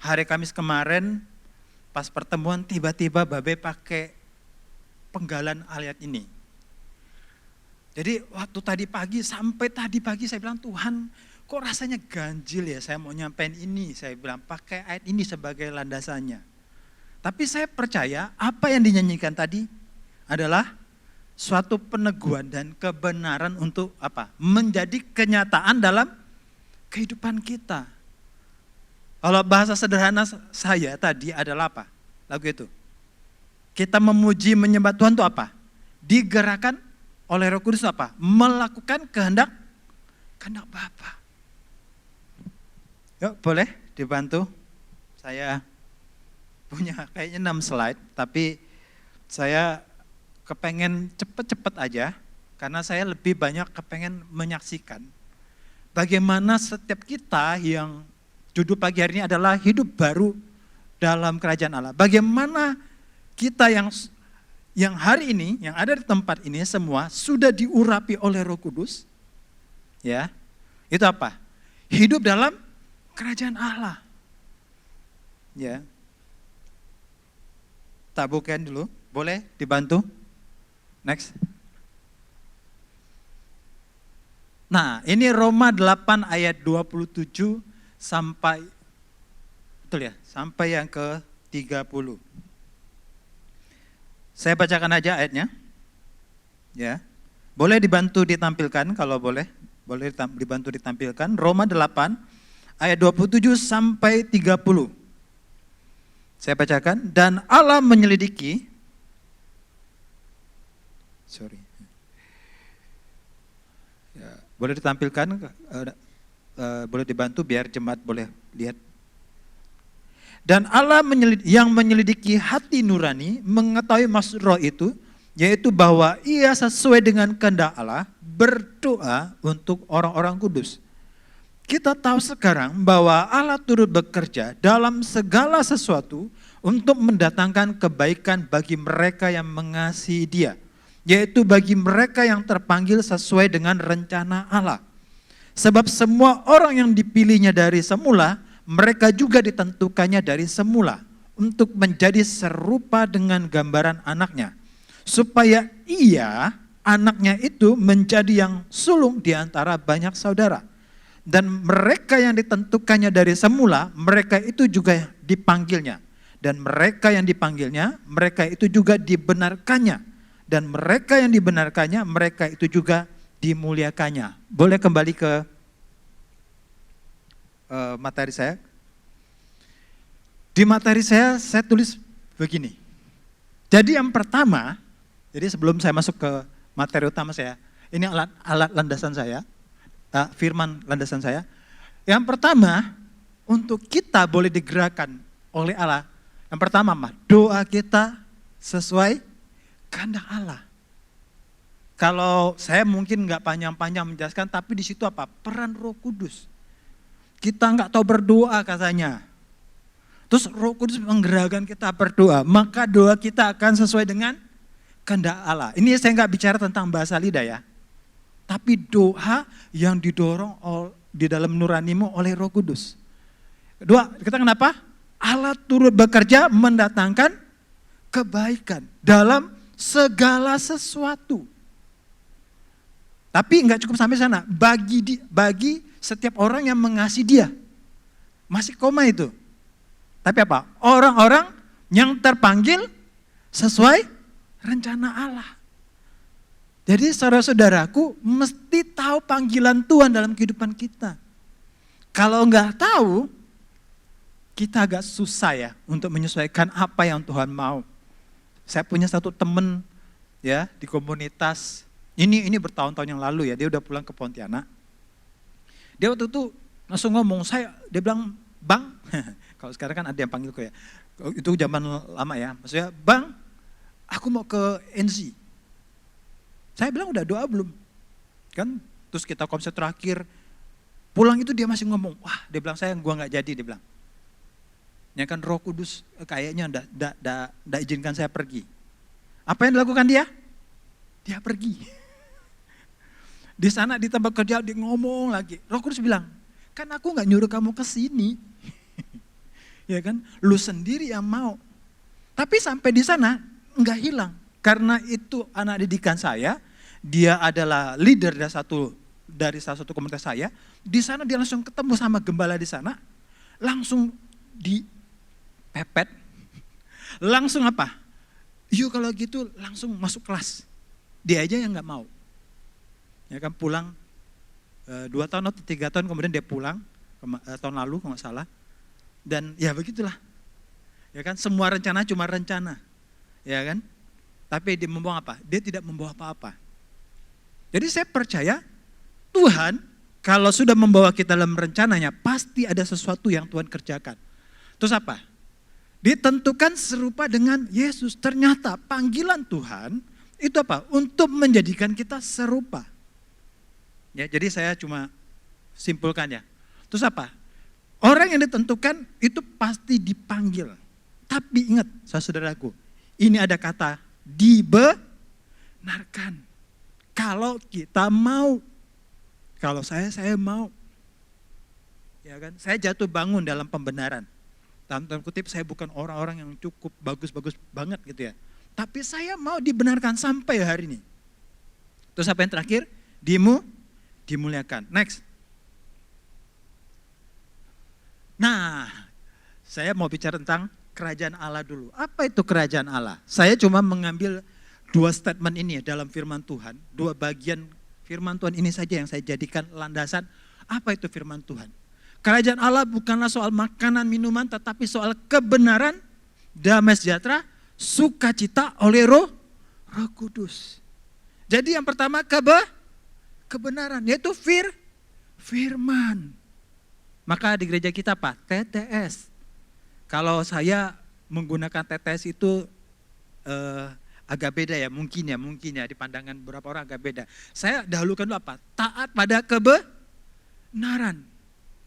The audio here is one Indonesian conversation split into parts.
hari Kamis kemarin pas pertemuan tiba-tiba Babe pakai penggalan ayat ini. Jadi waktu tadi pagi sampai tadi pagi saya bilang, Tuhan kok rasanya ganjil ya, saya mau nyampein ini, saya bilang pakai ayat ini sebagai landasannya. Tapi saya percaya apa yang dinyanyikan tadi adalah suatu peneguhan dan kebenaran untuk apa? Menjadi kenyataan dalam kehidupan kita. Kalau bahasa sederhana saya tadi adalah apa? Lagu itu. Kita memuji menyembah Tuhan itu apa? Digerakkan oleh Roh Kudus apa? Melakukan kehendak Bapa. Yuk boleh dibantu. Saya punya kayaknya 6 slide, tapi saya kepengen cepet-cepet aja. Karena saya lebih banyak kepengen menyaksikan bagaimana setiap kita yang judul pagi hari ini adalah hidup baru dalam kerajaan Allah. Bagaimana kita yang hari ini, yang ada di tempat ini semua sudah diurapi oleh Roh Kudus. Ya, itu apa? Hidup dalam kerajaan Allah. Ya. Tabukan dulu, boleh dibantu? Next. Nah, ini Roma 8 ayat 27 sampai, betul ya, sampai yang ke 30. Saya bacakan aja ayatnya. Ya. Boleh dibantu ditampilkan kalau boleh. Boleh dibantu ditampilkan. Roma 8 ayat 27 sampai 30. Saya bacakan. Dan Allah menyelidiki. Ya, boleh ditampilkan, boleh dibantu biar jemaat boleh lihat. Dan Allah yang menyelidiki hati nurani mengetahui maksud roh itu, yaitu bahwa ia sesuai dengan kehendak Allah berdoa untuk orang-orang kudus. Kita tahu sekarang bahwa Allah turut bekerja dalam segala sesuatu untuk mendatangkan kebaikan bagi mereka yang mengasihi Dia, yaitu bagi mereka yang terpanggil sesuai dengan rencana Allah. Sebab semua orang yang dipilihnya dari semula, mereka juga ditentukannya dari semula untuk menjadi serupa dengan gambaran anaknya. Supaya ia, anaknya itu menjadi yang sulung di antara banyak saudara. Dan mereka yang ditentukannya dari semula, mereka itu juga dipanggilnya. Dan mereka yang dipanggilnya, mereka itu juga dibenarkannya. Dan mereka yang dibenarkannya, mereka itu juga dimuliakannya. Boleh kembali ke materi saya. Di materi saya tulis begini. Jadi yang pertama, jadi sebelum saya masuk ke materi utama saya, ini alat landasan saya, firman landasan saya. Yang pertama, untuk kita boleh digerakkan oleh Allah. Yang pertama, doa kita sesuai kehendak Allah. Kalau saya mungkin nggak panjang-panjang menjelaskan, tapi di situ apa? Peran Roh Kudus. Kita nggak tahu berdoa katanya. Terus Roh Kudus menggerakkan kita berdoa, maka doa kita akan sesuai dengan kehendak Allah. Ini saya nggak bicara tentang bahasa lidah ya, tapi doa yang didorong di dalam nuranimu oleh Roh Kudus. Kedua, kita kenapa? Allah turut bekerja mendatangkan kebaikan dalam segala sesuatu. Tapi nggak cukup sampai sana. Bagi setiap orang yang mengasihi Dia, masih koma itu. Tapi apa? Orang-orang yang terpanggil sesuai rencana Allah. Jadi saudara-saudaraku mesti tahu panggilan Tuhan dalam kehidupan kita. Kalau nggak tahu, kita agak susah ya untuk menyesuaikan apa yang Tuhan mau. Saya punya satu teman ya di komunitas, ini bertahun-tahun yang lalu ya, dia udah pulang ke Pontianak. Dia waktu itu langsung ngomong, dia bilang, Bang, kalau sekarang kan ada yang panggil ya, itu zaman lama ya, maksudnya, Bang, aku mau ke NZ. Saya bilang udah doa belum? Kan, terus kita konser terakhir, pulang itu dia masih ngomong, wah dia bilang gua gak jadi, dia bilang. Ya kan Roh Kudus kayaknya nggak izinkan saya pergi. Apa yang dilakukan dia? Dia pergi. Di sana di tempat kerja dia ngomong lagi. Roh Kudus bilang, kan aku nggak nyuruh kamu ke sini. Ya kan? Lu sendiri yang mau. Tapi sampai di sana enggak hilang. Karena itu anak didikan saya, dia adalah leader dari salah satu komunitas saya. Di sana dia langsung ketemu sama gembala di sana, langsung dipepet. Langsung apa? Yuk kalau gitu langsung masuk kelas. Dia aja yang enggak mau. Ya kan pulang 2 tahun atau 3 tahun kemudian dia pulang, tahun lalu kalau nggak salah. Dan ya begitulah. Ya kan, semua rencana cuma rencana. Ya kan? Tapi dia membawa apa? Dia tidak membawa apa-apa. Jadi saya percaya Tuhan kalau sudah membawa kita dalam rencananya pasti ada sesuatu yang Tuhan kerjakan. Terus apa? Ditentukan serupa dengan Yesus. Ternyata panggilan Tuhan itu apa? Untuk menjadikan kita serupa. Ya, jadi saya cuma simpulkan ya. Terus apa? Orang yang ditentukan itu pasti dipanggil. Tapi ingat, saudaraku, ini ada kata dibenarkan. Kalau kita mau, kalau saya mau. Ya kan? Saya jatuh bangun dalam pembenaran. Dalam tanda kutip saya bukan orang-orang yang cukup bagus-bagus banget gitu ya. Tapi saya mau dibenarkan sampai hari ini. Terus apa yang terakhir? Dimuliakan. Next. Nah, saya mau bicara tentang kerajaan Allah dulu. Apa itu kerajaan Allah? Saya cuma mengambil 2 statement ini ya dalam firman Tuhan. 2 bagian firman Tuhan ini saja yang saya jadikan landasan. Apa itu firman Tuhan? Kerajaan Allah bukanlah soal makanan, minuman, tetapi soal kebenaran, damai sejahtera, sukacita oleh Roh Kudus. Jadi yang pertama kebenaran, yaitu firman. Maka di gereja kita apa? TTS. Kalau saya menggunakan TTS itu agak beda ya, mungkin ya di pandangan beberapa orang agak beda. Saya dahulukan dulu apa? Taat pada kebenaran.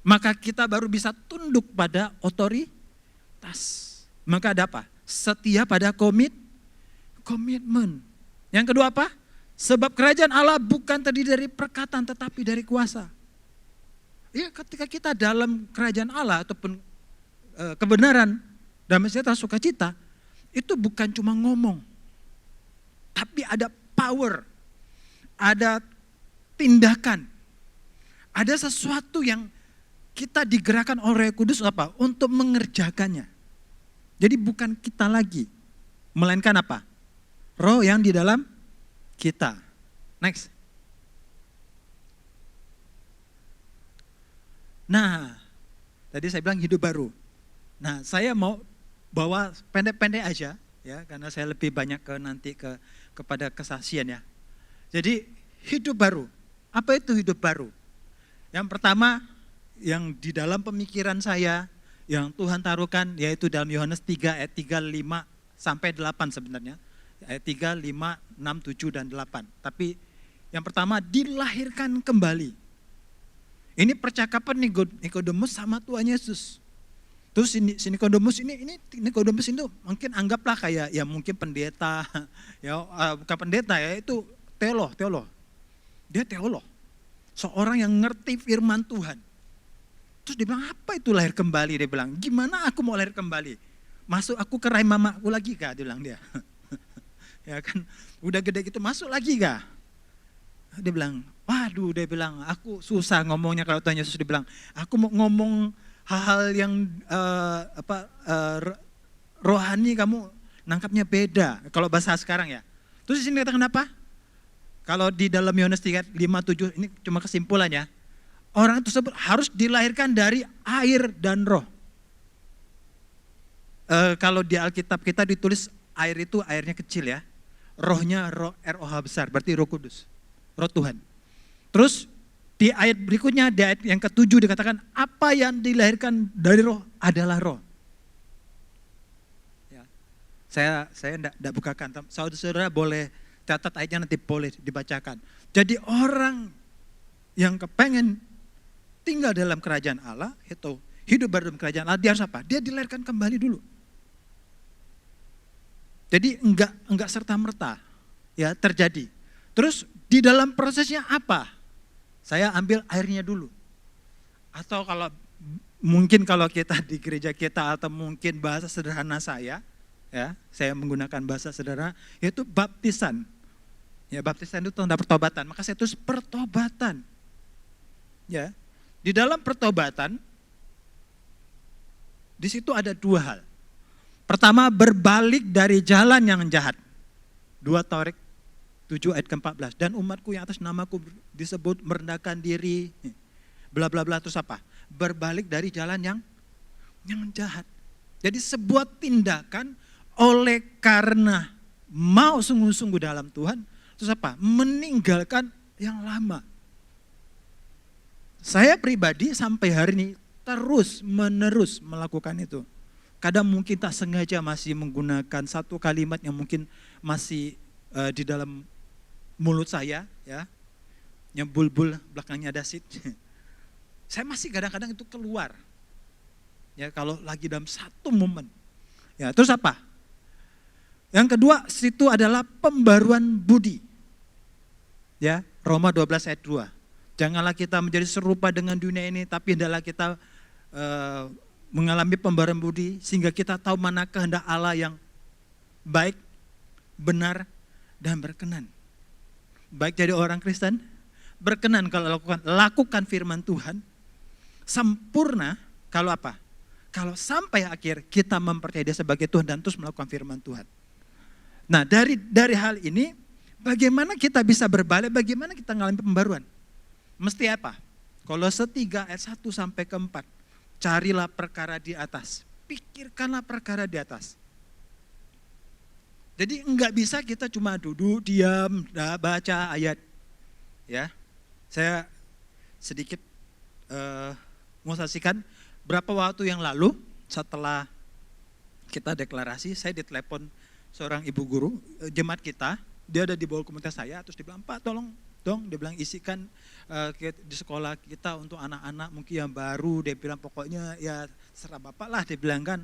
Maka kita baru bisa tunduk pada otoritas. Maka ada apa? Setia pada komitmen. Yang kedua apa? Sebab kerajaan Allah bukan terdiri dari perkataan tetapi dari kuasa. Ya, ketika kita dalam kerajaan Allah ataupun kebenaran, damai sejahtera, sukacita, itu bukan cuma ngomong. Tapi ada power, ada tindakan, ada sesuatu yang kita digerakkan oleh Roh Kudus apa? Untuk mengerjakannya. Jadi bukan kita lagi, melainkan apa? Roh yang di dalam kita. Next. Nah, tadi saya bilang hidup baru. Nah, saya mau bawa pendek-pendek aja ya, karena saya lebih banyak kepada kesaksian ya. Jadi hidup baru. Apa itu hidup baru? Yang pertama yang di dalam pemikiran saya yang Tuhan taruhkan yaitu dalam Yohanes 3 ayat 3, 5 sampai 8 sebenarnya. Ayat 3, 5, 6, 7 dan 8. Tapi yang pertama dilahirkan kembali. Ini percakapan Nikodemus sama Tuhan Yesus. Terus si Nikodemus ini mungkin anggaplah kayak ya mungkin pendeta, ya bukan pendeta ya, itu teolog. Dia teolog. Seorang yang ngerti firman Tuhan. Terus dia bilang, apa itu lahir kembali? Dia bilang, gimana aku mau lahir kembali? Masuk aku ke rahim mamaku lagi kah? Dia bilang dia. Ya kan, udah gede gitu masuk lagi kah? Dia bilang, waduh, dia bilang, aku susah ngomongnya kalau Tuhan Yesus. Dia bilang, aku mau ngomong hal-hal yang rohani kamu nangkapnya beda. Kalau bahasa sekarang ya. Terus di sini katakan apa? Kalau di dalam Yohanes 3, 5, 7 ini cuma kesimpulan ya. Orang tersebut harus dilahirkan dari air dan roh. Kalau di Alkitab kita ditulis air itu airnya kecil ya. Rohnya roh ROH besar, berarti Roh Kudus. Roh Tuhan. Terus di ayat berikutnya, di ayat yang ke-7 dikatakan, apa yang dilahirkan dari roh adalah roh. Ya. Saya enggak bukakan, saudara boleh catat ayatnya nanti boleh dibacakan. Jadi orang yang kepengen tinggal dalam kerajaan Allah, itu hidup dalam kerajaan Allah, dia harus apa? Dia dilahirkan kembali dulu. Jadi enggak serta-merta ya terjadi. Terus di dalam prosesnya apa? Saya ambil airnya dulu. Atau kalau mungkin kalau kita di gereja kita atau mungkin bahasa sederhana saya menggunakan bahasa sederhana, yaitu baptisan. Ya, baptisan itu tanda pertobatan, maka saya tulis pertobatan. Ya, di dalam pertobatan, di situ ada dua hal. Pertama, berbalik dari jalan yang jahat. 2 Torik 7 ayat ke-14. Dan umatku yang atas namaku disebut merendahkan diri, bla bla bla, terus apa? Berbalik dari jalan yang jahat. Jadi sebuah tindakan oleh karena mau sungguh-sungguh dalam Tuhan, terus apa? Meninggalkan yang lama. Saya pribadi sampai hari ini terus menerus melakukan itu. Kadang mungkin tak sengaja masih menggunakan satu kalimat yang mungkin masih di dalam mulut saya, ya, yang bulbul belakangnya dasit. Saya masih kadang-kadang itu keluar, ya, kalau lagi dalam satu momen. Ya, terus apa? Yang kedua, situ adalah pembaruan budi. Ya, Roma 12 ayat 2. Janganlah kita menjadi serupa dengan dunia ini, tapi hendaklah kita mengalami pembaruan budi sehingga kita tahu mana kehendak Allah yang baik, benar, dan berkenan. Baik jadi orang Kristen, berkenan kalau lakukan firman Tuhan, sempurna kalau apa? Kalau sampai akhir kita mempercayai Dia sebagai Tuhan dan terus melakukan firman Tuhan. Nah, dari hal ini, bagaimana kita bisa berbalik, bagaimana kita mengalami pembaruan? Mesti apa? Kolose 3 ayat 1 sampai ke 4. Carilah perkara di atas, pikirkanlah perkara di atas. Jadi enggak bisa kita cuma duduk, diam, baca ayat. Ya, saya sedikit mau saksikan berapa waktu yang lalu setelah kita deklarasi, saya ditelepon seorang ibu guru jemaat kita, dia ada di bawah komunitas saya, terus dia bilang, Pak tolong dong, dia bilang isikan di sekolah kita untuk anak-anak mungkin yang baru, dia bilang pokoknya ya serah Bapak lah, dia bilang kan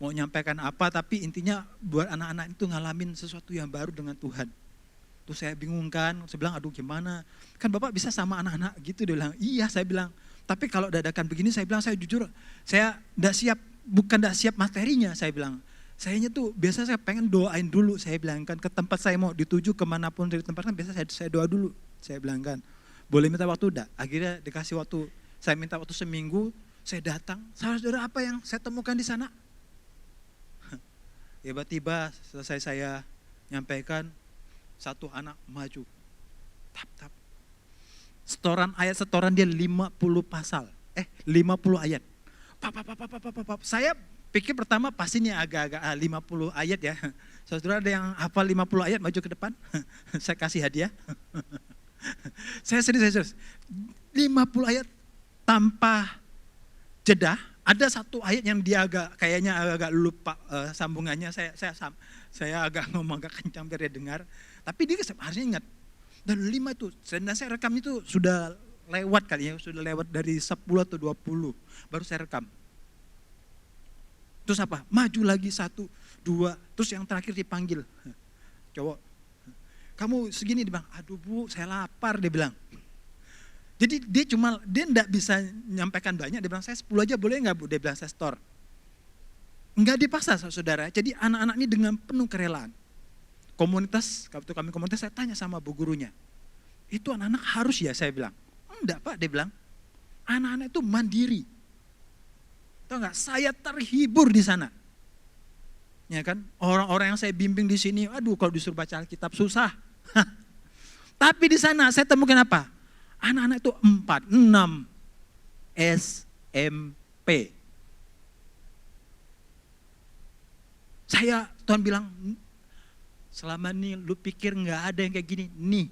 mau nyampaikan apa, tapi intinya buat anak-anak itu ngalamin sesuatu yang baru dengan Tuhan. Terus saya bingung kan, saya bilang aduh gimana, kan Bapak bisa sama anak-anak gitu, dia bilang iya, saya bilang tapi kalau dadakan begini, saya bilang saya jujur, saya enggak siap, bukan enggak siap materinya, saya bilang. Sayanya tuh biasa saya pengen doain dulu, saya bilang kan ke tempat saya mau dituju kemanapun dari tempat kan biasa saya doa dulu, saya bilang kan. Boleh minta waktu enggak? Akhirnya dikasih waktu, saya minta waktu seminggu, saya datang, saudara apa yang saya temukan di sana? Tiba-tiba selesai saya nyampaikan, satu anak maju, tap. Setoran dia 50 pasal, 50 ayat. Pap. Saya pikir pertama pasti ini agak-agak 50 ayat ya. Saudara ada yang hafal 50 ayat maju ke depan, saya kasih hadiah. Saya serius. 50 ayat tanpa jeda. Ada satu ayat yang dia kayaknya agak lupa sambungannya. Saya agak ngomong agak kencang biar dia dengar. Tapi dia harusnya ingat. Dan 5 itu, dan saya rekam itu sudah lewat kali ya, sudah lewat dari 10 atau 20, baru saya rekam. Terus apa? Maju lagi 1, 2, terus yang terakhir dipanggil. Cowok, kamu segini, dia bilang, aduh Bu, saya lapar, dia bilang. Jadi dia enggak bisa menyampaikan banyak, dia bilang, saya 10 aja boleh enggak Bu? Dia bilang, saya store. Enggak dipaksa saudara, jadi anak-anak ini dengan penuh kerelaan. Waktu kami komunitas, saya tanya sama bu gurunya, itu anak-anak harus ya? Saya bilang, enggak Pak, dia bilang, anak-anak itu mandiri. Tahu enggak, saya terhibur di sana. Ya kan, orang-orang yang saya bimbing di sini, aduh kalau disuruh baca Alkitab susah. Tapi di sana saya temukan apa? Anak-anak itu 4, 6 SMP. Tuhan bilang, selama ini lu pikir gak ada yang kayak gini, nih.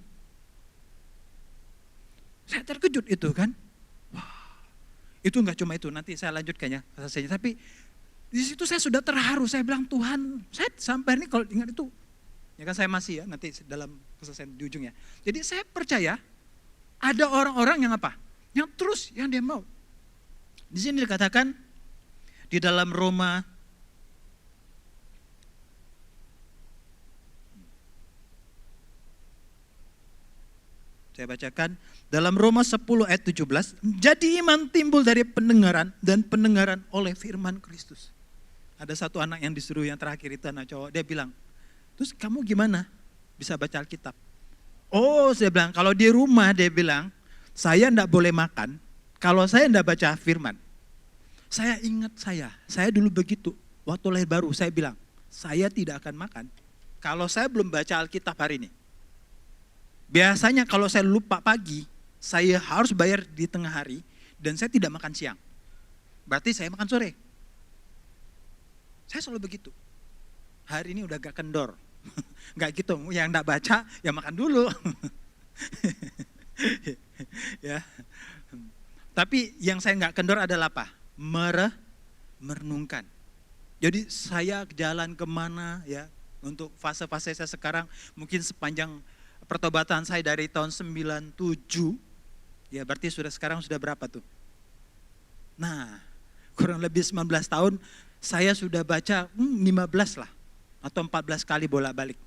Saya terkejut itu kan. Wah, itu gak cuma itu, nanti saya lanjutkan ya selesainya. Tapi di situ saya sudah terharu, saya bilang Tuhan, saya sampai ini kalau ingat itu, ya kan saya masih ya nanti dalam keselesaian di ujungnya. Jadi saya percaya ada orang-orang yang apa? Yang terus yang dia mau. Di sini dikatakan di dalam Roma Saya bacakan dalam Roma 10 ayat 17. Jadi iman timbul dari pendengaran dan pendengaran oleh firman Kristus. Ada satu anak yang disuruh yang terakhir itu anak cowok. Dia bilang, terus kamu gimana bisa baca Alkitab? Oh, saya bilang, kalau di rumah dia bilang, saya enggak boleh makan kalau saya enggak baca firman. Saya ingat saya dulu begitu. Waktu lahir baru saya bilang, saya tidak akan makan kalau saya belum baca Alkitab hari ini. Biasanya kalau saya lupa pagi, saya harus bayar di tengah hari dan saya tidak makan siang. Berarti saya makan sore. Saya selalu begitu. Hari ini udah gak kendor. Gak gitu, yang gak baca ya makan dulu. Ya. Tapi yang saya gak kendor adalah apa? Merenungkan. Jadi saya jalan kemana ya, untuk fase-fase saya sekarang mungkin sepanjang pertobatan saya dari tahun 97, ya berarti sekarang sudah berapa tuh? Nah, kurang lebih 19 tahun saya sudah baca 15 lah, atau 14 kali bolak-balik.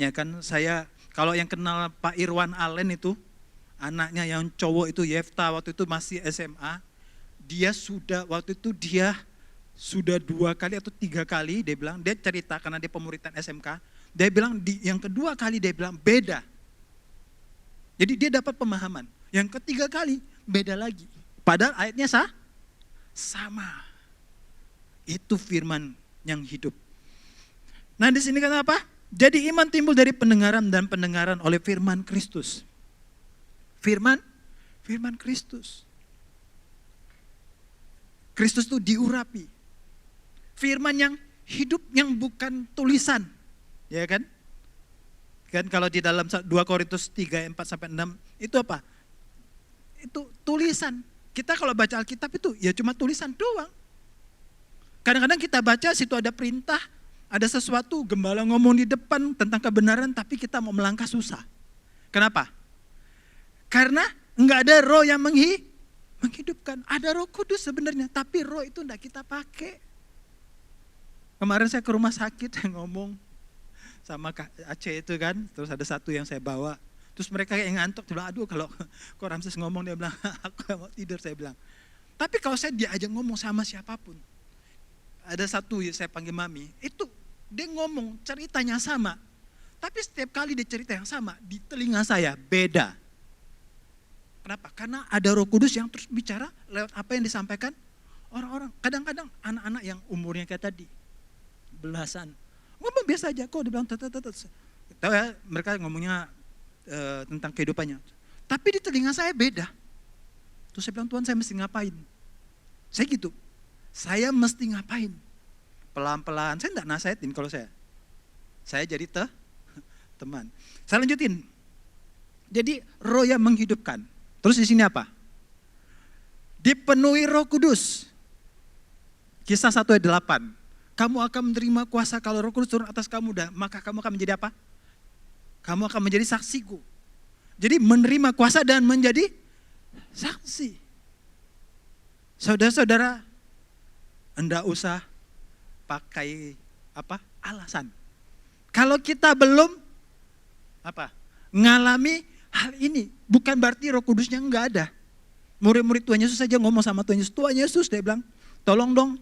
Ya kan, saya kalau yang kenal Pak Irwan Allen itu, anaknya yang cowok itu Yefta waktu itu masih SMA, dia sudah 2 kali atau 3 kali dia bilang, dia cerita karena dia pemuritan SMK, dia bilang yang kedua kali dia bilang beda. Jadi dia dapat pemahaman. Yang ketiga kali beda lagi. Padahal ayatnya sama. Itu firman yang hidup. Nah di sini kan apa? Jadi iman timbul dari pendengaran dan pendengaran oleh firman Kristus. Firman Kristus. Kristus itu diurapi. Firman yang hidup, yang bukan tulisan. Ya kan? Kan kalau di dalam 2 Korintus 3, 4-6 itu apa? Itu tulisan. Kita kalau baca Alkitab itu ya cuma tulisan doang. Kadang-kadang kita baca situ ada perintah, ada sesuatu, gembala ngomong di depan tentang kebenaran tapi kita mau melangkah susah. Kenapa? Karena enggak ada roh yang menghidupkan. Ada Roh Kudus sebenarnya, tapi roh itu enggak kita pakai. Kemarin saya ke rumah sakit, saya ngomong sama Kak Aceh itu kan, terus ada satu yang saya bawa, terus mereka yang ngantuk, dia bilang, aduh kalau kok Ramses ngomong, dia bilang, aku mau tidur, saya bilang. Tapi kalau saya diajak ngomong sama siapapun, ada satu saya panggil Mami, itu dia ngomong ceritanya sama, tapi setiap kali dia cerita yang sama, di telinga saya beda. Kenapa? Karena ada Roh Kudus yang terus bicara lewat apa yang disampaikan orang-orang. Kadang-kadang anak-anak yang umurnya kayak tadi, belasan, ngomong biasa aja kok, dia bilang tahu ya, mereka ngomongnya tentang kehidupannya. Tapi di telinga saya beda. Terus saya bilang, Tuhan saya mesti ngapain? Saya gitu, saya mesti ngapain? Pelan-pelan, saya enggak nasihatin kalau saya jadi teman. Saya lanjutin. Jadi roh yang menghidupkan. Terus di sini apa? Dipenuhi Roh Kudus. Kisah 1 ayat 8. Kamu akan menerima kuasa kalau Roh Kudus turun atas kamu, maka kamu akan menjadi apa? Kamu akan menjadi saksiku. Jadi menerima kuasa dan menjadi saksi. Saudara-saudara, enggak usah pakai alasan. Kalau kita belum ngalami hal ini, bukan berarti Roh Kudusnya enggak ada. Murid-murid Tuhan Yesus saja ngomong sama Tuhan Yesus, dia bilang, tolong dong,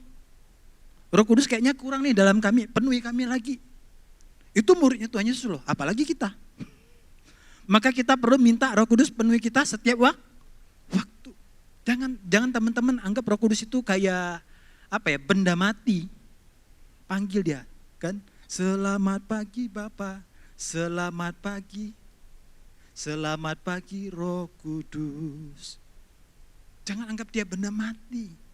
Roh Kudus kayaknya kurang nih dalam kami, penuhi kami lagi. Itu muridnya Tuhan Yesus loh, apalagi kita. Maka kita perlu minta Roh Kudus penuhi kita setiap waktu. Jangan teman-teman anggap Roh Kudus itu kayak benda mati. Panggil dia, kan? Selamat pagi Bapa, selamat pagi. Selamat pagi Roh Kudus. Jangan anggap dia benda mati.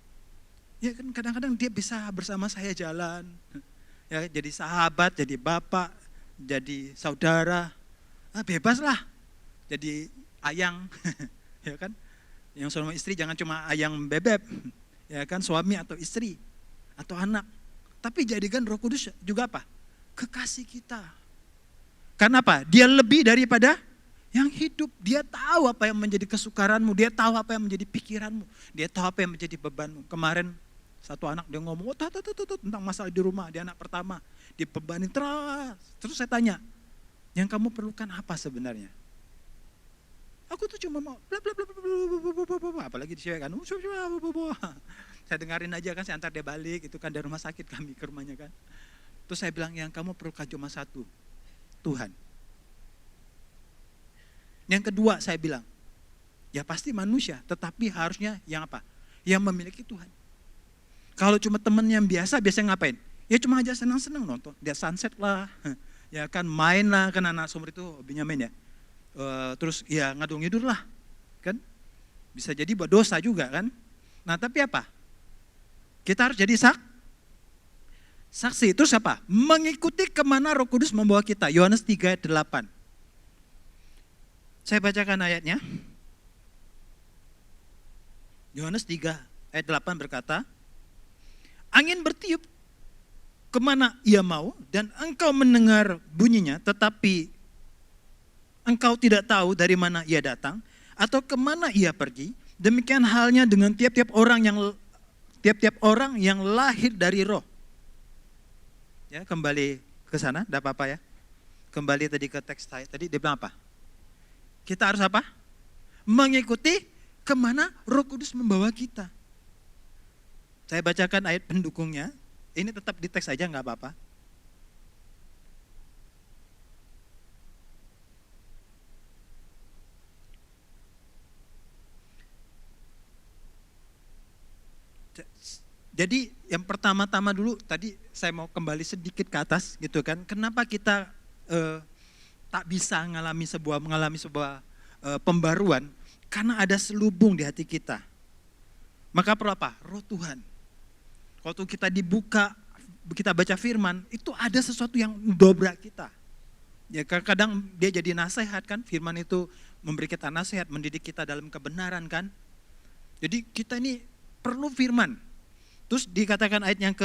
Ya kan kadang-kadang dia bisa bersama saya jalan. Ya, jadi sahabat, jadi bapak, jadi saudara. Bebas lah. Jadi ayang. Ya kan? Yang suami istri jangan cuma ayang bebek. Ya kan, suami atau istri atau anak. Tapi jadikan Roh Kudus juga apa? Kekasih kita. Karena apa? Dia lebih daripada yang hidup. Dia tahu apa yang menjadi kesukaranmu, dia tahu apa yang menjadi pikiranmu, dia tahu apa yang menjadi bebanmu. Kemarin satu anak dia ngomong tentang masalah di rumah, dia anak pertama, dibebanin terus. Terus saya tanya, yang kamu perlukan apa sebenarnya? Aku tuh cuma mau bla bla bla bla bla bla bla, apalagi di cewek kan. Saya dengarin aja kan, saya antar dia balik, itu kan dari rumah sakit kami ke rumahnya kan. Terus saya bilang, yang kamu perlu cuma satu, Tuhan. Yang kedua saya bilang, ya pasti manusia, tetapi harusnya yang apa? Yang memiliki Tuhan. Kalau cuma temen yang biasa ngapain? Ya cuma aja senang-senang nonton, dia sunset lah, ya kan main lah, kan anak sumber itu hobinya main ya. Terus ya ngadung-ngidur lah, kan? Bisa jadi buat dosa juga kan? Nah tapi apa? Kita harus jadi saksi. Terus apa? Mengikuti kemana Roh Kudus membawa kita. Yohanes 3 ayat 8. Saya bacakan ayatnya. Yohanes 3 ayat 8 berkata, angin bertiup kemana ia mau dan engkau mendengar bunyinya, tetapi engkau tidak tahu dari mana ia datang atau kemana ia pergi. Demikian halnya dengan tiap-tiap orang yang lahir dari Roh. Ya, kembali ke sana, enggak apa-apa ya. Kembali tadi ke teks tadi dia bilang apa? Kita harus apa? Mengikuti kemana Roh Kudus membawa kita. Saya bacakan ayat pendukungnya. Ini tetap di teks aja, enggak apa-apa. Jadi yang pertama-tama dulu tadi saya mau kembali sedikit ke atas gitu kan. Kenapa kita tak bisa mengalami sebuah pembaruan? Karena ada selubung di hati kita. Maka perlu apa? Roh Tuhan. Waktu kita dibuka, kita baca firman, itu ada sesuatu yang mendobrak kita. Ya kadang dia jadi nasihat kan, firman itu memberi kita nasihat, mendidik kita dalam kebenaran kan. Jadi kita ini perlu firman. Terus dikatakan ayat yang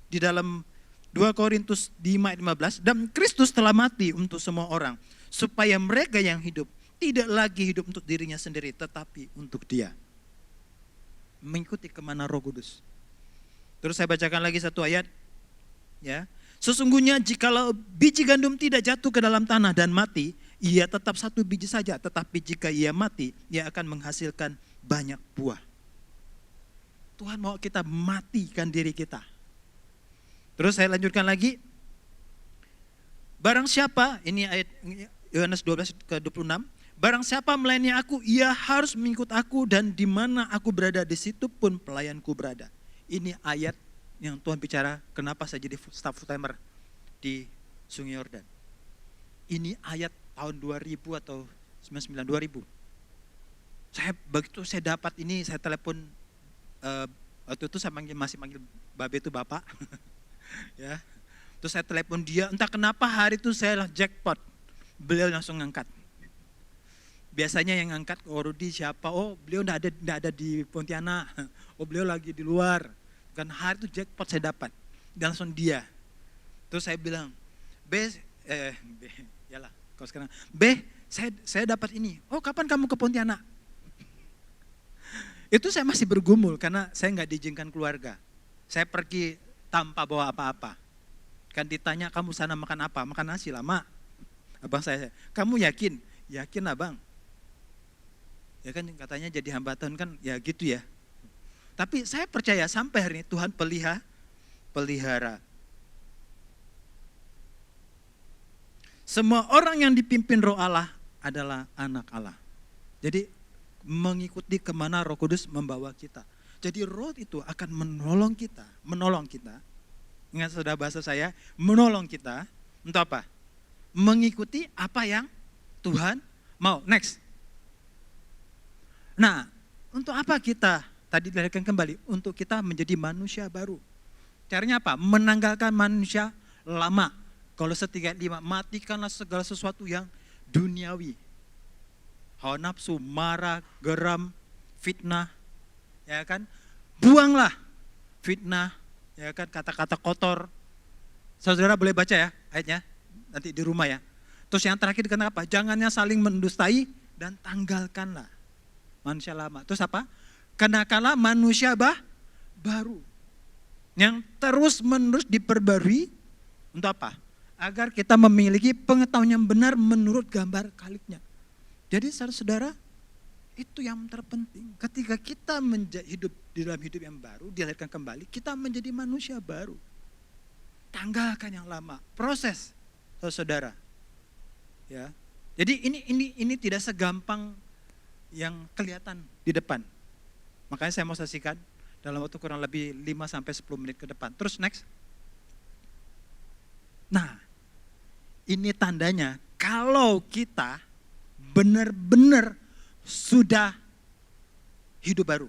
di dalam 2 Korintus 5 ayat 15, dan Kristus telah mati untuk semua orang, supaya mereka yang hidup tidak lagi hidup untuk dirinya sendiri, tetapi untuk Dia. Mengikuti kemana Roh Kudus. Terus saya bacakan lagi satu ayat. Ya, sesungguhnya jikalau biji gandum tidak jatuh ke dalam tanah dan mati, ia tetap satu biji saja. Tetapi jika ia mati, ia akan menghasilkan banyak buah. Tuhan mau kita matikan diri kita. Terus saya lanjutkan lagi. Barang siapa, ini ayat Yohanes 12 ke 26. Barang siapa melayani aku, ia harus mengikut aku, dan di mana aku berada, di situ pun pelayanku berada. Ini ayat yang Tuhan bicara kenapa saya jadi staff full timer di Sungai Yordan. Ini ayat tahun 2000 atau 99 2000. Begitu saya dapat ini, saya telepon waktu itu saya masih manggil Babe itu Bapak. Ya. Terus saya telepon dia, entah kenapa hari itu saya jackpot. Beliau langsung ngangkat. Biasanya yang ngangkat, oh Rudi siapa? Oh beliau enggak ada di Pontianak. Oh beliau lagi di luar. Kan hari itu jackpot saya dapat. Dan langsung dia. Terus saya bilang, yalah, kau sekarang, saya dapat ini. Oh kapan kamu ke Pontianak? Itu saya masih bergumul karena saya nggak diizinkan keluarga. Saya pergi tanpa bawa apa-apa. Kan ditanya, kamu sana makan apa? Makan nasi lah, Mak. Abang saya, kamu yakin? Yakin abang. Ya kan katanya jadi hambatan kan, ya gitu ya. Tapi saya percaya sampai hari ini Tuhan pelihara. Semua orang yang dipimpin Roh Allah adalah anak Allah. Jadi mengikuti kemana Roh Kudus membawa kita. Jadi Roh itu akan menolong kita. Ingat sudah bahasa saya, menolong kita untuk apa? Mengikuti apa yang Tuhan mau. Next. Nah, untuk apa kita tadi dilahirkan kembali? Untuk kita menjadi manusia baru. Caranya apa? Menanggalkan manusia lama. Kolose 3:5, matikanlah segala sesuatu yang duniawi. Hawa nafsu, marah, geram, fitnah, ya kan? Buanglah fitnah, ya kan? Kata-kata kotor. Saudara boleh baca ya ayatnya nanti di rumah ya. Terus yang terakhir dikatakan apa? Jangannya saling mendustai dan tanggalkanlah manusia lama. Terus apa? Kenakanlah manusia baru yang terus menerus diperbarui untuk apa? Agar kita memiliki pengetahuan yang benar menurut gambar Khalifnya. Jadi saudara-saudara, itu yang terpenting. Ketika kita hidup di dalam hidup yang baru, dilahirkan kembali, kita menjadi manusia baru. Tanggalkan yang lama, proses, saudara. Ya, jadi ini tidak segampang yang kelihatan di depan. Makanya saya mau saksikan dalam waktu kurang lebih 5-10 menit ke depan. Terus next. Nah, ini tandanya kalau kita benar-benar sudah hidup baru.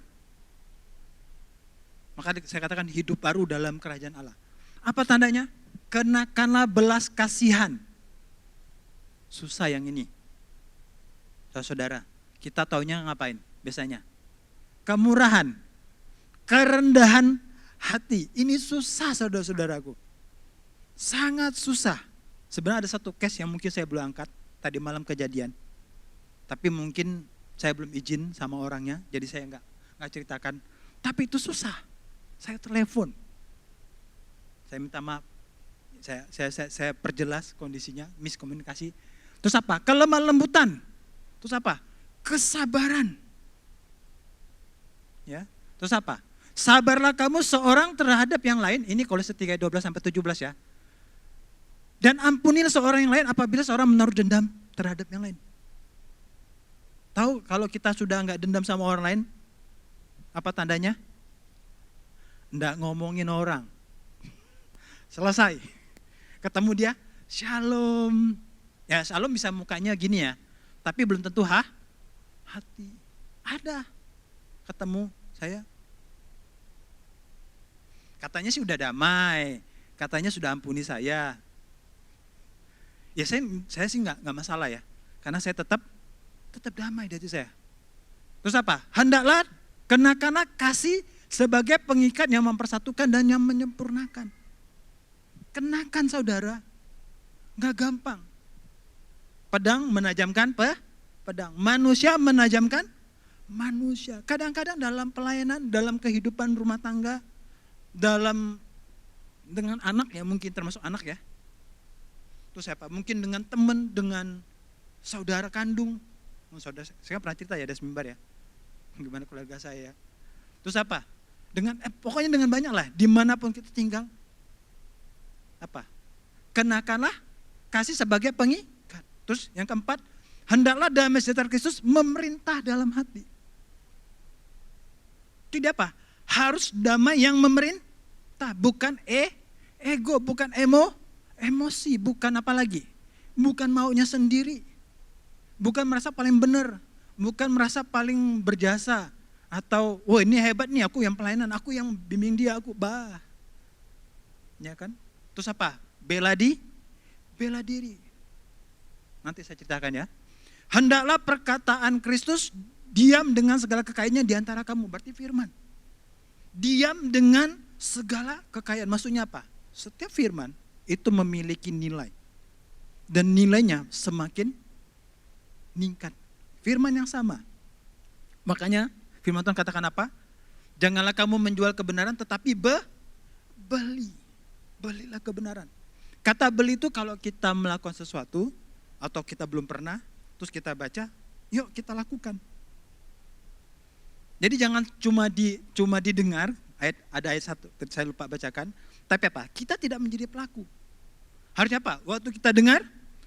Maka saya katakan hidup baru dalam kerajaan Allah. Apa tandanya? Kenakanlah belas kasihan. Susah yang ini. Saudara, kita taunya ngapain biasanya? Kemurahan, kerendahan hati. Ini susah saudara-saudaraku. Sangat susah. Sebenarnya ada satu case yang mungkin saya belum angkat tadi malam kejadian. Tapi mungkin saya belum izin sama orangnya, jadi saya nggak ceritakan. Tapi itu susah. Saya telepon. Saya minta maaf, saya perjelas kondisinya, miskomunikasi. Terus apa? Kelemah lembutan. Terus apa? Kesabaran. Ya. Terus apa? Sabarlah kamu seorang terhadap yang lain. Ini Kolose 3:12-17 ya. Dan ampunilah seorang yang lain apabila seorang menaruh dendam terhadap yang lain. Tahu kalau kita sudah nggak dendam sama orang lain, apa tandanya? Nggak ngomongin orang. Selesai. Ketemu dia, shalom. Ya shalom bisa mukanya gini ya, tapi belum tentu hati. Ada. Ketemu saya. Katanya sih udah damai, katanya sudah ampuni saya. Ya saya sih nggak masalah ya, karena saya tetap damai di hati saya. Terus apa? Hendaklah kenakanlah kasih sebagai pengikat yang mempersatukan dan yang menyempurnakan. Kenakan saudara, nggak gampang. Pedang menajamkan pedang, manusia menajamkan manusia. Kadang-kadang dalam pelayanan, dalam kehidupan rumah tangga, dengan anak ya, mungkin termasuk anak ya. Terus apa? Mungkin dengan teman, dengan saudara kandung. Saudara, saya pernah cerita ya, ada semimbar ya. Gimana keluarga saya ya. Terus apa? Pokoknya dengan banyak lah, dimanapun kita tinggal. Apa? Kenakanlah kasih sebagai pengikat. Terus yang keempat, hendaklah damai sejahtera Kristus memerintah dalam hati. Tidak apa? Harus damai yang memerintah, bukan ego, bukan emosi, bukan apa lagi? Bukan maunya sendiri. Bukan merasa paling benar, bukan merasa paling berjasa. Atau, wah ini hebat nih, aku yang pelayanan, aku yang bimbing dia, ya kan? Terus apa? Bela diri. Nanti saya ceritakan ya. Hendaklah perkataan Kristus diam dengan segala kekayaannya di antara kamu. Berarti firman. Diam dengan segala kekayaan. Maksudnya apa? Setiap firman itu memiliki nilai. Dan nilainya semakin meningkat. Firman yang sama. Makanya firman Tuhan katakan apa? Janganlah kamu menjual kebenaran tetapi beli. Belilah kebenaran. Kata beli itu kalau kita melakukan sesuatu atau kita belum pernah, terus kita baca, yuk kita lakukan. Jadi jangan cuma didengar, ada ayat 1, saya lupa bacakan, tapi apa? Kita tidak menjadi pelaku. Harusnya apa? Waktu kita dengar,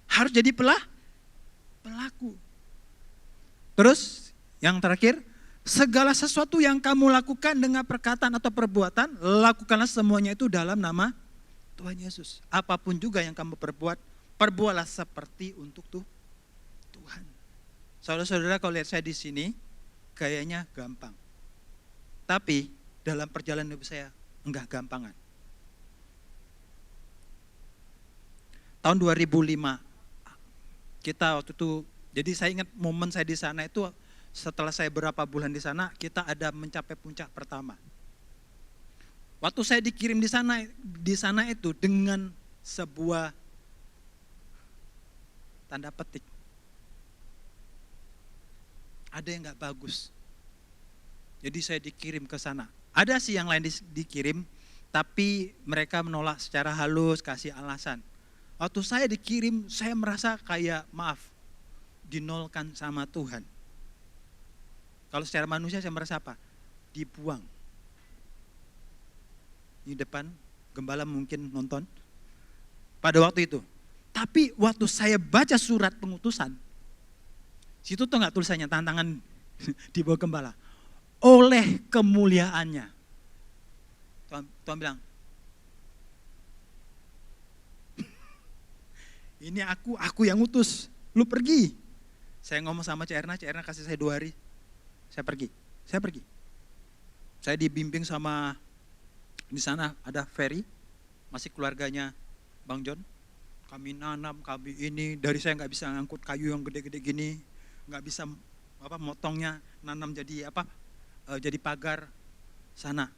harus jadi pelaku. Terus yang terakhir, segala sesuatu yang kamu lakukan dengan perkataan atau perbuatan, lakukanlah semuanya itu dalam nama Tuhan Yesus. Apapun juga yang kamu perbuatlah seperti untuk Tuhan. Saudara-saudara, kalau lihat saya di sini, kayaknya gampang. Tapi dalam perjalanan hidup saya enggak gampangan. Tahun 2005 kita waktu itu, jadi saya ingat momen saya di sana itu setelah saya berapa bulan di sana, kita ada mencapai puncak pertama. Waktu saya dikirim di sana itu dengan sebuah tanda petik. Ada yang enggak bagus. Jadi saya dikirim ke sana. Ada sih yang lain dikirim, tapi mereka menolak secara halus, kasih alasan. Waktu saya dikirim, saya merasa kayak maaf, dinolkan sama Tuhan. Kalau secara manusia saya merasa apa? Dibuang. Di depan gembala mungkin nonton pada waktu itu. Tapi waktu saya baca surat pengutusan, situ tuh nggak tulisannya tantangan di bawah gembala. Oleh kemuliaannya. Tuhan bilang, ini aku yang utus, lu pergi. Saya ngomong sama Cik Erna kasih saya 2 hari, saya pergi. Saya dibimbing sama, di sana ada Ferry, masih keluarganya Bang John. Kami nanam, kami ini, dari saya nggak bisa ngangkut kayu yang gede-gede gini, nggak bisa motongnya, nanam jadi jadi pagar sana.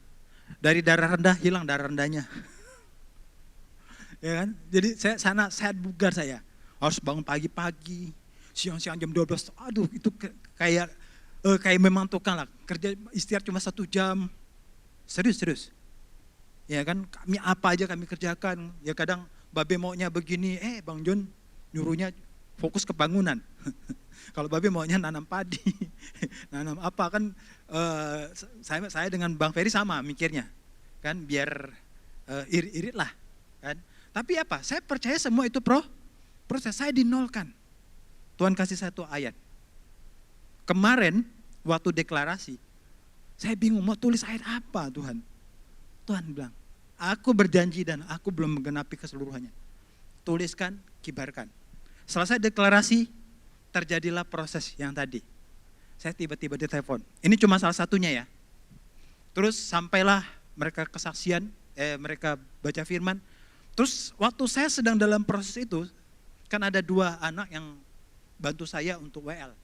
Dari darah rendah hilang darah rendahnya. Ya kan? Jadi saya sana sehat bugar saya. Harus bangun pagi-pagi, siang-siang jam 12. Aduh, itu kayak memang tukang lah. Kerja istirahat cuma 1 jam. Serius. Ya kan, kami apa aja kami kerjakan. Ya kadang Babe maunya begini, Bang John nyuruhnya fokus ke bangunan. Kalau Babe maunya nanam padi, nanam apa kan, saya dengan Bang Ferry sama mikirnya, kan biar irit-irit lah, kan. Tapi apa? Saya percaya semua itu proses. Saya dinolkan. Tuhan kasih 1 ayat. Kemarin waktu deklarasi, saya bingung mau tulis ayat apa Tuhan. Tuhan bilang, aku berjanji dan aku belum menggenapi keseluruhannya. Tuliskan, kibarkan. Selesai deklarasi, terjadilah proses yang tadi. Saya tiba-tiba ditelepon. Ini cuma salah satunya ya. Terus sampailah mereka kesaksian, mereka baca firman. Terus waktu saya sedang dalam proses itu, kan ada 2 anak yang bantu saya untuk WL.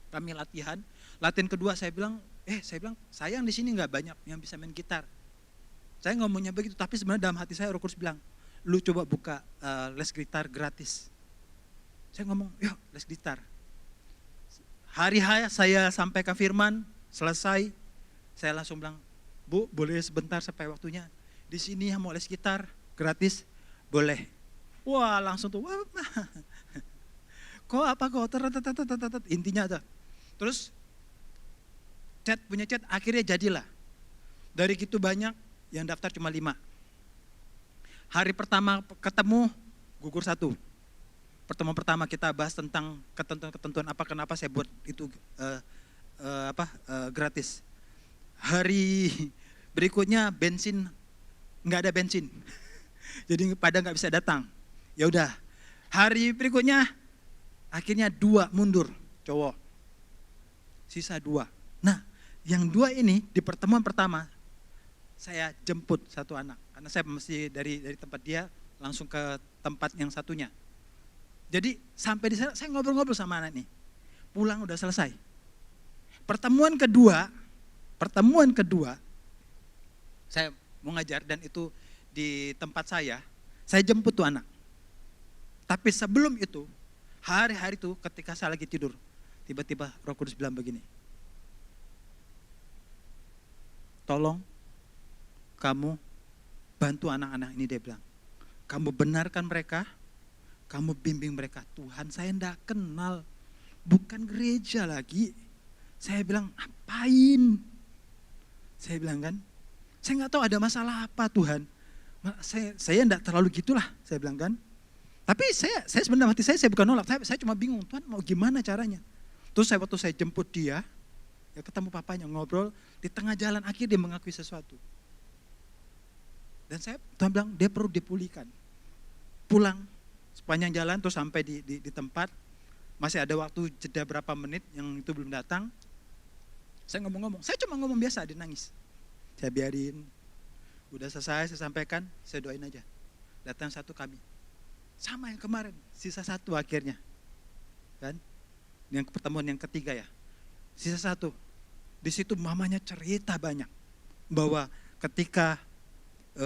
Kami latihan kedua saya bilang, sayang di sini nggak banyak yang bisa main gitar. Saya ngomongnya begitu, tapi sebenarnya dalam hati saya Roh Kudus bilang, lu coba buka les gitar gratis. Saya ngomong, yuk les gitar. Hari saya sampaikan firman, selesai, saya langsung bilang, Bu, boleh sebentar sampai waktunya. Di sini yang mau les gitar gratis, boleh. Wah langsung tuh, intinya ada. Terus punya chat, akhirnya jadilah. Dari gitu banyak, yang daftar cuma 5. Hari pertama ketemu, gugur 1. Pertemuan pertama kita bahas tentang ketentuan apa, kenapa saya buat itu gratis. Hari berikutnya nggak ada bensin, jadi pada nggak bisa datang. Ya udah, hari berikutnya akhirnya 2 mundur cowok, sisa 2. Nah, yang 2 ini di pertemuan pertama saya jemput 1 anak, karena saya mesti dari tempat dia langsung ke tempat yang satunya. Jadi sampai di sana saya ngobrol-ngobrol sama anak nih. Pulang udah selesai. Pertemuan kedua saya mau ngajar dan itu di tempat saya jemput tuh anak. Tapi sebelum itu, hari-hari itu ketika saya lagi tidur, tiba-tiba Roh Kudus bilang begini. Tolong kamu bantu anak-anak ini, dia bilang. Kamu benarkan mereka, kamu bimbing mereka. Tuhan, saya enggak kenal, bukan gereja lagi. Saya bilang, apain? Saya bilang kan, saya enggak tahu ada masalah apa Tuhan. Saya enggak terlalu gitulah, saya bilang kan. Tapi saya sebenarnya hati saya bukan nolak, saya cuma bingung, Tuhan mau gimana caranya. Terus waktu saya jemput dia, ya ketemu papanya, ngobrol, di tengah jalan akhirnya dia mengakui sesuatu. Dan Tuhan bilang, dia perlu dipulihkan. Pulang, sepanjang jalan terus sampai di tempat, masih ada waktu jeda berapa menit yang itu belum datang. Saya ngomong-ngomong, saya cuma ngomong biasa, dia nangis. Saya biarin, udah selesai saya sampaikan, saya doain aja. Datang 1 kami, sama yang kemarin, sisa 1 akhirnya. Kan? Yang pertemuan yang ketiga ya, sisa 1. Di situ mamanya cerita banyak, bahwa ketika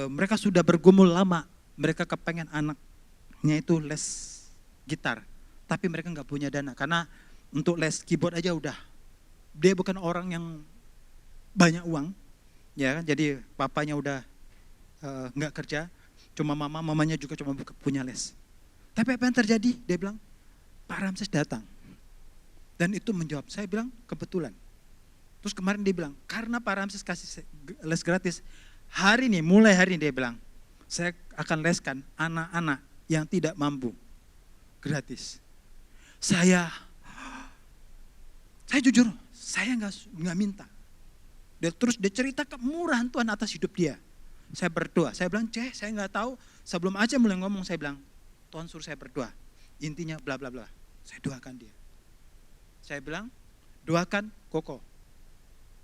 mereka sudah bergumul lama, mereka kepengen anaknya itu les gitar, tapi mereka nggak punya dana, karena untuk les keyboard aja udah, dia bukan orang yang banyak uang, ya kan? Jadi papanya udah nggak kerja, cuma mamanya juga cuma punya les. Tapi apa yang terjadi? Dia bilang, Pak Ramses datang, Dan itu menjawab, saya bilang kebetulan. Terus kemarin dia bilang, karena Pak Ramses kasih les gratis, mulai hari ini dia bilang, saya akan leskan anak-anak yang tidak mampu, gratis. Saya jujur, saya nggak minta. Terus dia cerita kemurahan Tuhan atas hidup dia. Saya berdoa, saya bilang, saya nggak tahu. Sebelum aja mulai ngomong, saya bilang, Tuhan suruh saya berdoa. Intinya bla bla bla. Saya doakan dia. Saya bilang, doakan Koko.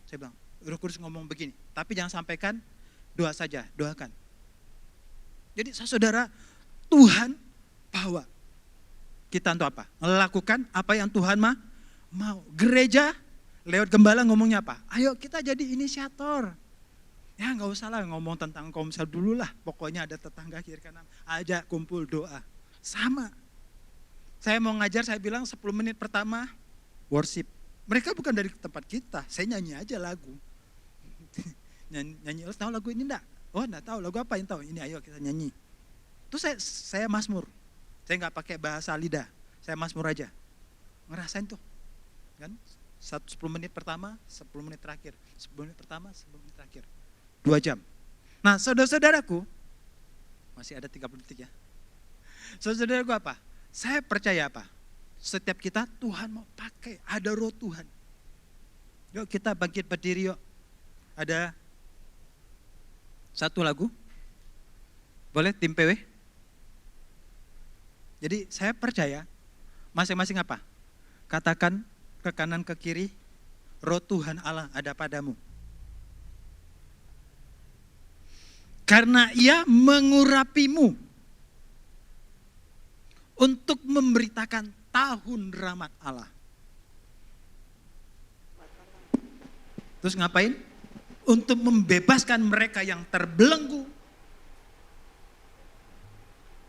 Saya bilang, Roh Kudus ngomong begini, tapi jangan sampaikan, doa saja, doakan. Jadi saudara, Tuhan bawa kita untuk apa? Melakukan apa yang Tuhan mau. Gereja lewat gembala ngomongnya apa? Ayo kita jadi inisiator. Ya nggak usah lah ngomong tentang komsel dulu lah. Pokoknya ada tetangga kiri kanan, ajak kumpul doa. Sama. Saya mau ngajar, saya bilang 10 menit pertama worship. Mereka bukan dari tempat kita, saya nyanyi aja lagu. nyanyi, tahu lagu ini enggak? Oh enggak tahu, lagu apa yang tahu? Ini ayo kita nyanyi. Terus saya mazmur. Saya nggak pakai bahasa lidah, saya mazmur aja. Ngerasain tuh, kan? 10 menit pertama, 10 menit terakhir. 10 menit pertama, 10 menit terakhir. 2 jam. Nah saudara-saudaraku, masih ada 30 detik ya. Saudara-saudaraku apa? Saya percaya apa? Setiap kita Tuhan mau pakai, ada roh Tuhan. Yuk kita bangkit berdiri yuk. Ada satu lagu. Boleh tim PW? Jadi saya percaya masing-masing apa? Katakan ke kanan ke kiri, roh Tuhan Allah ada padamu. Karena ia mengurapimu untuk memberitakan tahun rahmat Allah. Terus ngapain? Untuk membebaskan mereka yang terbelenggu.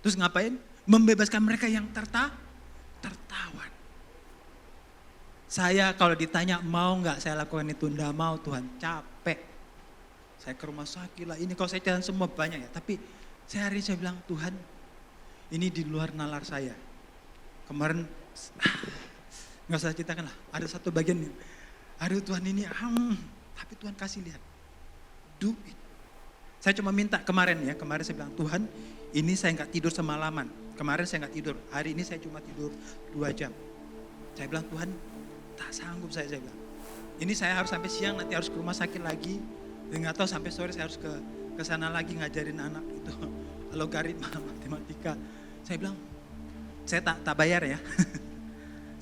Terus ngapain? Membebaskan mereka yang tertawan. Saya kalau ditanya mau nggak saya lakukan itu, enggak mau Tuhan, capek. Saya ke rumah sakit lah, ini kalau saya jalan semua banyak ya. Tapi hari ini saya bilang, Tuhan ini di luar nalar saya. Kemarin, nggak usah ceritakan lah, ada satu bagian nih. Aduh Tuhan ini, tapi Tuhan kasih lihat. Do it. Saya cuma minta kemarin saya bilang, Tuhan ini saya nggak tidur semalaman. Kemarin saya nggak tidur, hari ini saya cuma tidur 2 jam. Saya bilang, Tuhan tak sanggup saya bilang. Ini saya harus sampai siang, nanti harus ke rumah sakit lagi. Nggak tahu sampai sore saya harus ke sana lagi ngajarin anak itu logaritma matematika. Saya bilang, saya tak bayar ya.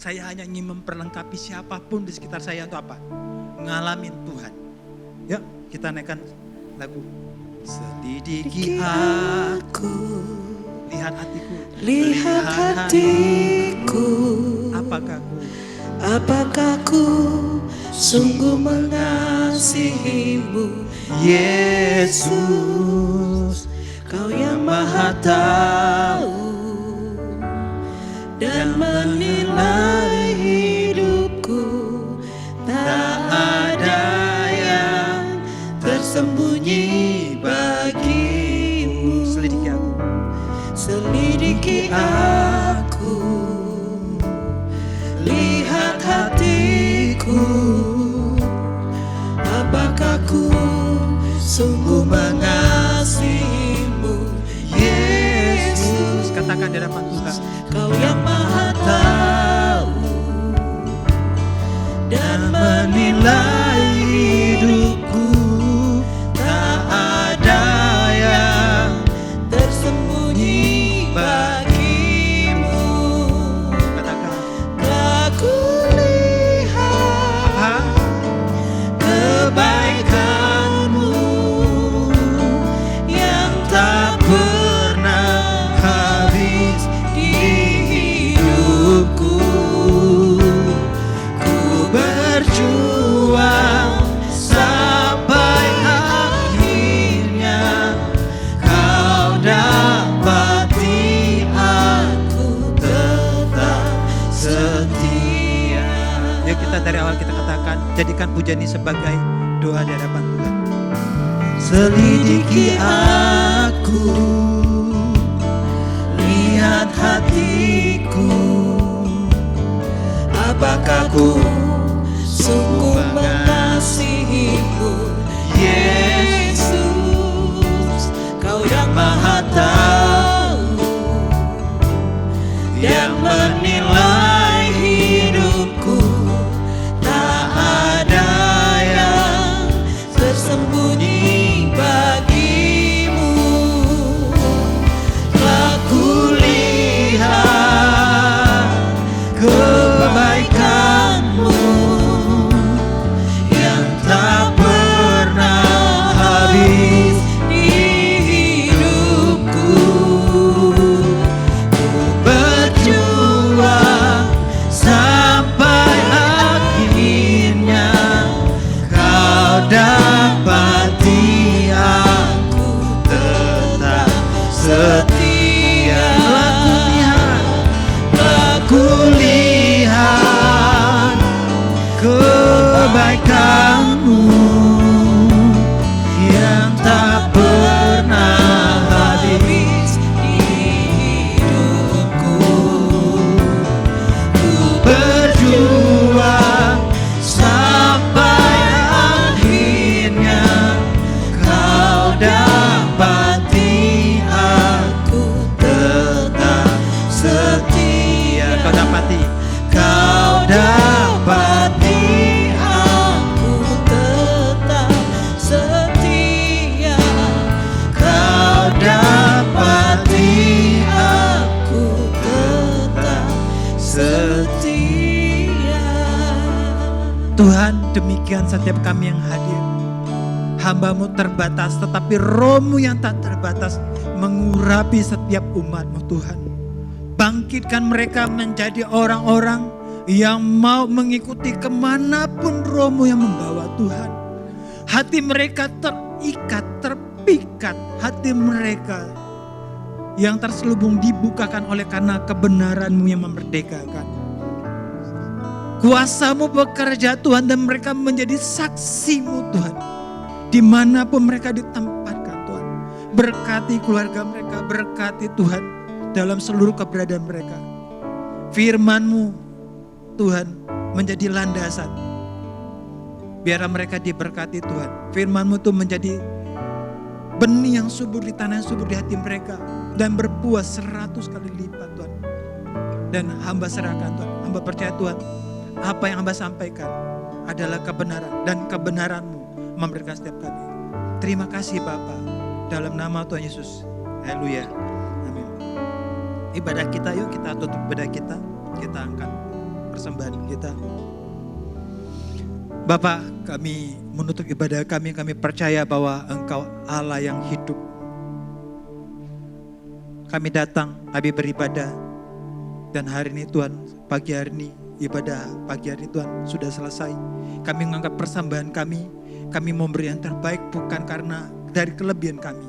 Saya hanya ingin memperlengkapi siapapun di sekitar saya untuk apa? Ngalamin Tuhan. Yuk kita naikkan lagu. Selidiki aku, lihat hatiku. Lihat hatiku, apakah ku sungguh mengasihimu, Yesus, Kau yang Maha Tahu dan menilai hidupku, tak ada yang tersembunyi bagimu. Selidiki aku, lihat hatiku, apakah ku sungguh mengasihimu, Yesus. Katakan di hadapan Tuhan, Kau yang Maha Tahu dan menilai hidupku, tak ada yang tersembunyi bagimu. katakan. Telah kulihat kebaikanmu yang tak pernah habis di hidupku. Ku berjuang sampai akhirnya Kau dapati aku tetap setia. Yuk kita dari awal kita katakan, jadikan pujian ini sebagai doa di hadapan Tuhan. Selidiki aku, lihat hatiku, Apakah ku sungguh mengasihimu, Yesus? Kau yang Maha Tahu, yang menilai hidupku. Tak ada yang tersembunyi bagimu. Telah kulihat kebaikanmu yang tak pernah habis di hidupku. Ku berjuang sampai akhirnya kau dapati aku tetap setia. Aku lihat kebaikanmu yang tak pernah habis di hidupku. Ku berjuang sampai akhirnya kau dapati aku tetap setia. Kau dapati. Kau dapati aku tetap setia. Kau dapati aku tetap setia. Tuhan, demikian setiap kami yang hadir. Hamba-Mu terbatas, tetapi Roh-Mu yang tak terbatas mengurapi setiap umat-Mu Tuhan. Bangkitkan mereka menjadi orang-orang yang mau mengikuti kemanapun Roh-Mu yang membawa Tuhan. Hati mereka terikat, terpikat. Hati mereka yang terselubung dibukakan oleh karena kebenaran-Mu yang memerdekakan. Kuasa-Mu bekerja Tuhan, dan mereka menjadi saksi-Mu Tuhan. Dimanapun mereka ditempatkan Tuhan. Berkati keluarga mereka, berkati Tuhan dalam seluruh keberadaan mereka. Firman-Mu Tuhan menjadi landasan. Biar mereka diberkati Tuhan. Firman-Mu itu menjadi benih yang subur di tanah yang subur di hati mereka. Dan berbuah 100 kali lipat Tuhan. Dan hamba serahkan Tuhan. Hamba percaya Tuhan, apa yang hamba sampaikan adalah kebenaran. Dan kebenaran-Mu memberkati setiap kami. Terima kasih Bapa. Dalam nama Tuhan Yesus. Haleluya. Amin. Ibadah kita, yuk kita tutup ibadah kita. Kita angkat persembahan kita. Bapa, kami menutup ibadah kami percaya bahwa Engkau Allah yang hidup. Kami datang, kami beribadah. Dan hari ini Tuhan, pagi hari ini, ibadah pagi hari ini Tuhan sudah selesai. Kami menganggap persembahan kami memberi yang terbaik bukan karena dari kelebihan kami.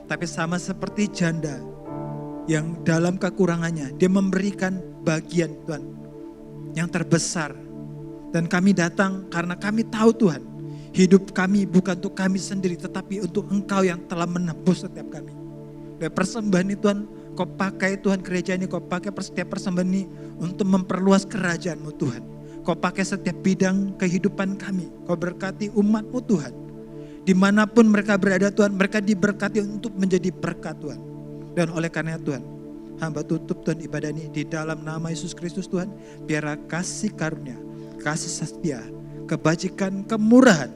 Tapi sama seperti janda yang dalam kekurangannya, dia memberikan bagian Tuhan yang terbesar. Dan kami datang karena kami tahu Tuhan, hidup kami bukan untuk kami sendiri, tetapi untuk Engkau yang telah menebus setiap kami. Dan persembahan ini Tuhan, Kau pakai Tuhan gereja ini, Kau pakai setiap persembahan ini untuk memperluas kerajaan-Mu Tuhan. Kau pakai setiap bidang kehidupan kami, Kau berkati umat-Mu Tuhan. Dimanapun mereka berada Tuhan, mereka diberkati untuk menjadi berkat Tuhan. Dan oleh karena Tuhan, hamba tutup Tuhan ibadah ini di dalam nama Yesus Kristus Tuhan. Biarlah kasih karunia, kasih setia, kebajikan, kemurahan,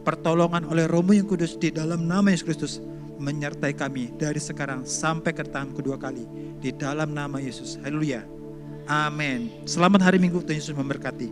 pertolongan oleh Roh-Mu yang kudus di dalam nama Yesus Kristus menyertai kami dari sekarang sampai kedatangan kedua kali. Di dalam nama Yesus. Haleluya. Amin. Selamat hari Minggu, Tuhan Yesus memberkati.